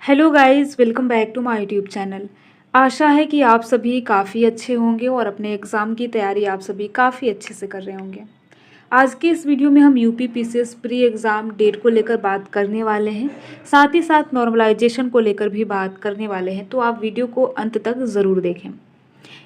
Hello guys, welcome back to my YouTube channel. आशा है कि आप सभी काफ़ी अच्छे होंगे और अपने एग्ज़ाम की तैयारी आप सभी काफ़ी अच्छे से कर रहे होंगे। आज के इस वीडियो में हम UP PCS pre exam date को लेकर बात करने वाले हैं, साथ ही साथ नॉर्मलाइजेशन को लेकर भी बात करने वाले हैं, तो आप वीडियो को अंत तक ज़रूर देखें।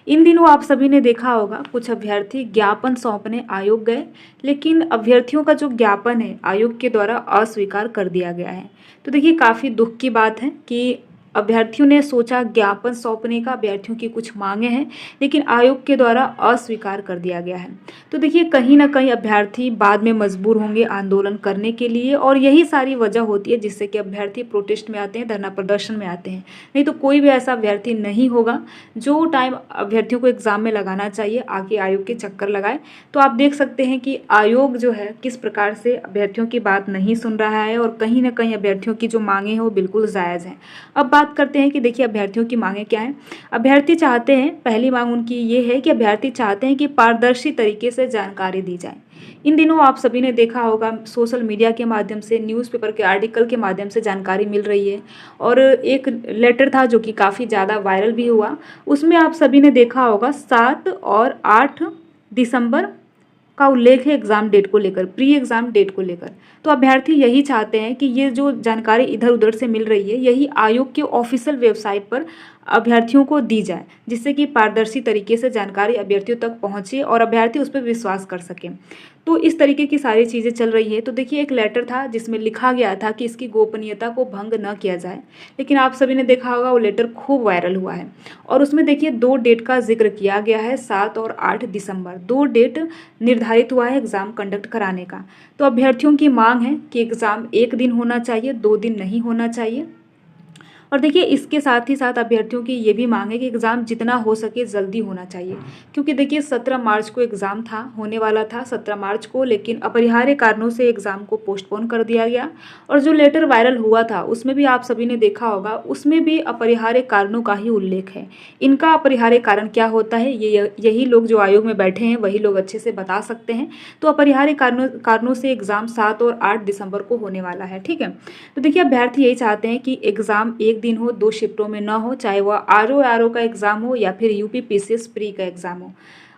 इन दिनों आप सभी ने देखा होगा कुछ अभ्यर्थी ज्ञापन सौंपने आयोग गए, लेकिन अभ्यर्थियों का जो ज्ञापन है आयोग के द्वारा अस्वीकार कर दिया गया है। तो देखिए काफ़ी दुख की बात है कि अभ्यर्थियों ने सोचा ज्ञापन सौंपने का, अभ्यर्थियों की कुछ मांगे हैं, लेकिन आयोग के द्वारा अस्वीकार कर दिया गया है। तो देखिए कहीं ना कहीं अभ्यर्थी बाद में मजबूर होंगे आंदोलन करने के लिए, और यही सारी वजह होती है जिससे कि अभ्यर्थी प्रोटेस्ट में आते हैं, धरना प्रदर्शन में आते हैं। नहीं तो कोई भी ऐसा अभ्यर्थी नहीं होगा जो टाइम अभ्यर्थियों को एग्ज़ाम में लगाना चाहिए आके आयोग के चक्कर लगाए। तो आप देख सकते हैं कि आयोग जो है किस प्रकार से अभ्यर्थियों की बात नहीं सुन रहा है, और कहीं ना कहीं अभ्यर्थियों की जो मांगे हैं वो बिल्कुल जायज़ हैं। अब बात करते हैं कि देखिए अभ्यर्थियों की मांगे क्या हैं। अभ्यर्थी चाहते हैं, पहली मांग उनकी ये है कि अभ्यर्थी चाहते हैं कि पारदर्शी तरीके से जानकारी दी जाए। इन दिनों आप सभी ने देखा होगा सोशल मीडिया के माध्यम से, न्यूज़पेपर के आर्टिकल के माध्यम से जानकारी मिल रही है, और एक लेटर था जो कि काफ़ी ज़्यादा वायरल भी हुआ। उसमें आप सभी ने देखा होगा 7 और 8 दिसंबर का उल्लेख है एग्ज़ाम डेट को लेकर, प्री एग्ज़ाम डेट को लेकर। तो अभ्यर्थी यही चाहते हैं कि ये जो जानकारी इधर उधर से मिल रही है यही आयोग के ऑफिशियल वेबसाइट पर अभ्यर्थियों को दी जाए, जिससे कि पारदर्शी तरीके से जानकारी अभ्यर्थियों तक पहुंचे और अभ्यर्थी उस पर विश्वास कर सकें। तो इस तरीके की सारी चीज़ें चल रही है। तो देखिए एक लेटर था जिसमें लिखा गया था कि इसकी गोपनीयता को भंग न किया जाए, लेकिन आप सभी ने देखा होगा वो लेटर खूब वायरल हुआ है। और उसमें देखिए 2 डेट का जिक्र किया गया है, 7 और 8 दिसंबर, 2 डेट निर्धारित हुआ है एग्ज़ाम कंडक्ट कराने का। तो अभ्यर्थियों की मांग है कि एग्ज़ाम 1 दिन होना चाहिए, 2 दिन नहीं होना चाहिए। और देखिए इसके साथ ही साथ अभ्यर्थियों की ये भी मांग है कि एग्ज़ाम जितना हो सके जल्दी होना चाहिए, क्योंकि देखिए 17 मार्च को एग्ज़ाम था, होने वाला था 17 मार्च को, लेकिन अपरिहार्य कारणों से एग्ज़ाम को पोस्टपोन कर दिया गया। और जो लेटर वायरल हुआ था उसमें भी आप सभी ने देखा होगा, उसमें भी अपरिहार्य कारणों का ही उल्लेख है। इनका अपरिहार्य कारण क्या होता है ये यही लोग जो आयोग में बैठे हैं वही लोग अच्छे से बता सकते हैं। तो अपरिहार्य कारणों से एग्ज़ाम 7 और 8 दिसंबर को होने वाला है, ठीक है। तो देखिए अभ्यर्थी यही चाहते हैं कि एग्ज़ाम एक दिन हो, 2 शिफ्टों में ना हो, चाहे वह आरओ का एग्ज़ाम हो या फिर यूपी पीसीएस प्री का एग्ज़ाम हो।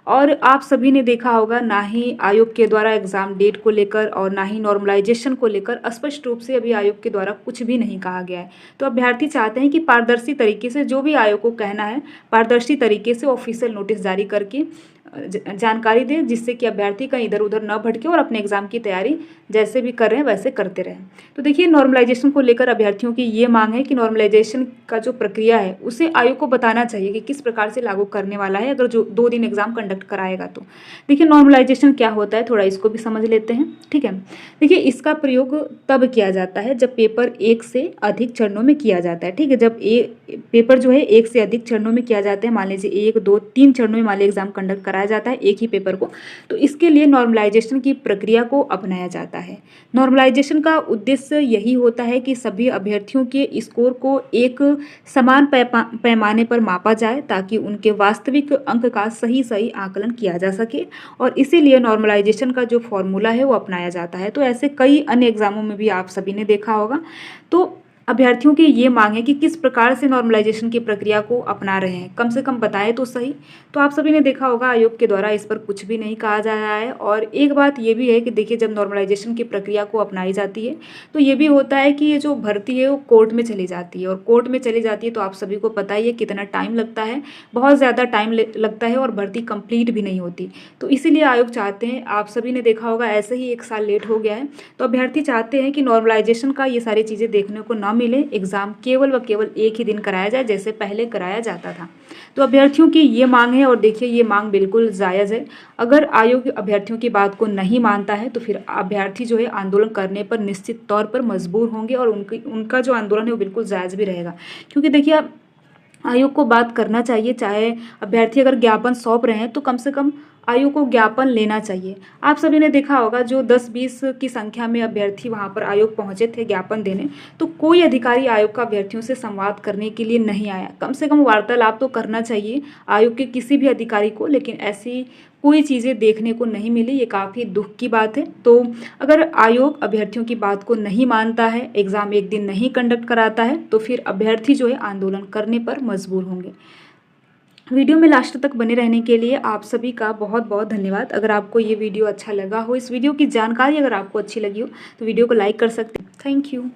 और आप सभी ने देखा होगा ना ही आयोग के द्वारा एग्ज़ाम डेट को लेकर और ना ही नॉर्मलाइजेशन को लेकर स्पष्ट रूप से अभी आयोग के द्वारा कुछ भी नहीं कहा गया है। तो अभ्यर्थी चाहते हैं कि पारदर्शी तरीके से जो भी आयोग को कहना है, पारदर्शी तरीके से ऑफिशियल नोटिस जारी करके जानकारी दें, जिससे कि अभ्यर्थी कहीं इधर उधर न भटके और अपने एग्ज़ाम की तैयारी जैसे भी कर रहे हैं वैसे करते रहें। तो देखिए नॉर्मलाइजेशन को लेकर अभ्यर्थियों की ये मांग है कि नॉर्मलाइजेशन का जो प्रक्रिया है उसे आयोग को बताना चाहिए कि किस प्रकार से लागू करने वाला है, अगर जो 2 दिन एग्ज़ाम कंडक्ट कराएगा तो। देखिए नॉर्मलाइजेशन क्या होता है, थोड़ा इसको भी समझ लेते हैं, ठीक है। देखिए इसका प्रयोग तब किया जाता है जब पेपर 1 से अधिक चरणों में किया जाता है, ठीक है। जब पेपर जो है 1 से अधिक चरणों में किया जाता है, मान लीजिए 1, 2, 3 चरणों में मान लीजिए एग्ज़ाम कंडक्ट कराया जाता है एक ही पेपर को, तो इसके लिए नॉर्मलाइजेशन की प्रक्रिया को अपनाया जाता है। नॉर्मलाइजेशन का उद्देश्य यही होता है कि सभी अभ्यर्थियों के स्कोर को एक समान पैमाने पर मापा जाए, ताकि उनके वास्तविक अंक का सही सही आकलन किया जा सके, और इसीलिए नॉर्मलाइजेशन का जो फॉर्मूला है वो अपनाया जाता है। तो ऐसे कई अन्य एग्जामों में भी आप सभी ने देखा होगा। तो अभ्यर्थियों की ये मांग है कि किस प्रकार से नॉर्मलाइजेशन की प्रक्रिया को अपना रहे हैं, कम से कम बताएं तो सही। तो आप सभी ने देखा होगा आयोग के द्वारा इस पर कुछ भी नहीं कहा जा रहा है। और एक बात ये भी है कि देखिए जब नॉर्मलाइजेशन की प्रक्रिया को अपनाई जाती है तो ये भी होता है कि ये जो भर्ती है वो कोर्ट में चली जाती है, और कोर्ट में चली जाती है तो आप सभी को पता ही है कितना टाइम लगता है, बहुत ज़्यादा टाइम लगता है, और भर्ती कंप्लीट भी नहीं होती। तो इसीलिए आयोग चाहते हैं, आप सभी ने देखा होगा ऐसे ही 1 साल लेट हो गया है, तो अभ्यर्थी चाहते हैं कि नॉर्मलाइजेशन का ये सारी चीज़ें देखने को ना मिले, एग्ज़ाम केवल व केवल एक ही दिन कराया जाए जैसे पहले कराया जाता था। तो अभ्यर्थियों की ये मांग है, और देखिए ये मांग बिल्कुल जायज़ है। अगर आयोग अभ्यर्थियों की बात को नहीं मानता है तो फिर अभ्यर्थी जो है आंदोलन करने पर निश्चित तौर पर मजबूर होंगे, और उनका जो आंदोलन है वो बिल्कुल जायज़ भी रहेगा। क्योंकि देखिए आयोग को बात करना चाहिए, चाहे अभ्यर्थी अगर ज्ञापन सौंप रहे हैं तो कम से कम आयोग को ज्ञापन लेना चाहिए। आप सभी ने देखा होगा जो 10-20 की संख्या में अभ्यर्थी वहां पर आयोग पहुंचे थे ज्ञापन देने, तो कोई अधिकारी आयोग का अभ्यर्थियों से संवाद करने के लिए नहीं आया। कम से कम वार्तालाप तो करना चाहिए आयोग के किसी भी अधिकारी को, लेकिन ऐसी कोई चीज़ें देखने को नहीं मिली, ये काफ़ी दुख की बात है। तो अगर आयोग अभ्यर्थियों की बात को नहीं मानता है, एग्ज़ाम एक दिन नहीं कंडक्ट कराता है, तो फिर अभ्यर्थी जो है आंदोलन करने पर मजबूर होंगे। वीडियो में लास्ट तक बने रहने के लिए आप सभी का बहुत बहुत धन्यवाद। अगर आपको ये वीडियो अच्छा लगा हो, इस वीडियो की जानकारी अगर आपको अच्छी लगी हो, तो वीडियो को लाइक कर सकते हैं। Thank you.